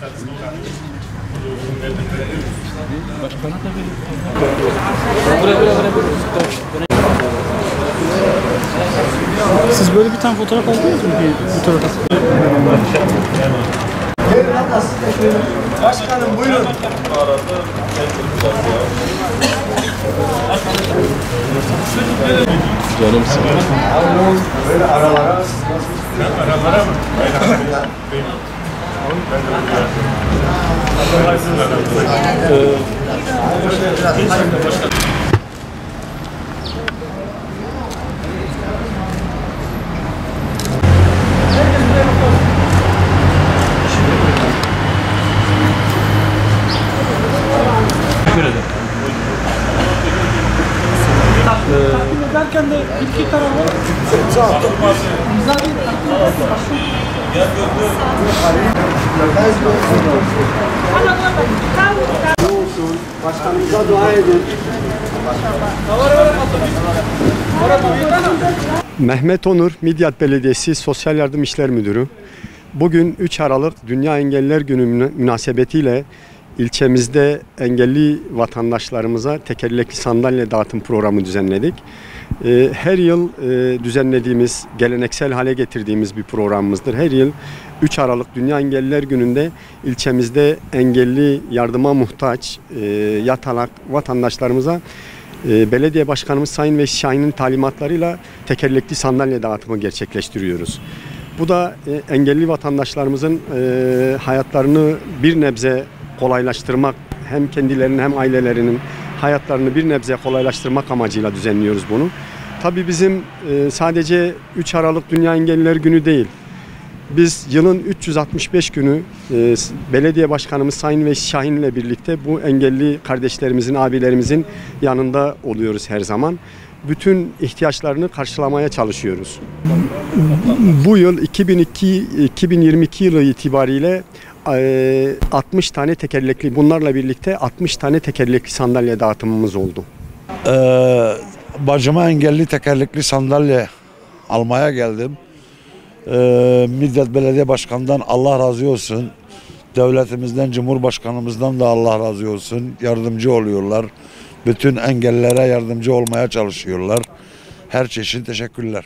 Başkana da verin. Siz böyle bir tane fotoğraf aldınız mı? Bir fotoğraf. Başkanım buyurun. Canımsın. Böyle aralara. Aralara mı? Teşekkür ederim. Takdim ederken de ilki karar var. Başkanımıza dua edin. Mehmet Onur, Midyat Belediyesi Sosyal Yardım İşler Müdürü. Bugün 3 Aralık Dünya Engelliler Günü münasebetiyle ilçemizde engelli vatandaşlarımıza tekerlekli sandalye dağıtım programı düzenledik. Her yıl düzenlediğimiz, geleneksel hale getirdiğimiz bir programımızdır. Her yıl 3 Aralık Dünya Engelliler Günü'nde ilçemizde engelli, yardıma muhtaç, yatalak vatandaşlarımıza belediye başkanımız Sayın Veysi Şahin'in talimatlarıyla tekerlekli sandalye dağıtımı gerçekleştiriyoruz. Bu da engelli vatandaşlarımızın hayatlarını bir nebze kolaylaştırmak, hem kendilerinin hem ailelerinin hayatlarını bir nebze kolaylaştırmak amacıyla düzenliyoruz bunu. Tabii bizim sadece 3 Aralık Dünya Engelliler Günü değil, biz yılın 365 günü belediye başkanımız Sayın Veysi Şahin ile birlikte bu engelli kardeşlerimizin, abilerimizin yanında oluyoruz her zaman. Bütün ihtiyaçlarını karşılamaya çalışıyoruz. Bu yıl 2022 yılı itibariyle 60 tane tekerlekli, bunlarla birlikte 60 tane tekerlekli sandalye dağıtımımız oldu. Bacıma engelli tekerlekli sandalye almaya geldim. Midyat Belediye Başkanı'ndan Allah razı olsun. Devletimizden, Cumhurbaşkanımızdan da Allah razı olsun. Yardımcı oluyorlar. Bütün engellilere yardımcı olmaya çalışıyorlar. Her çeşit teşekkürler.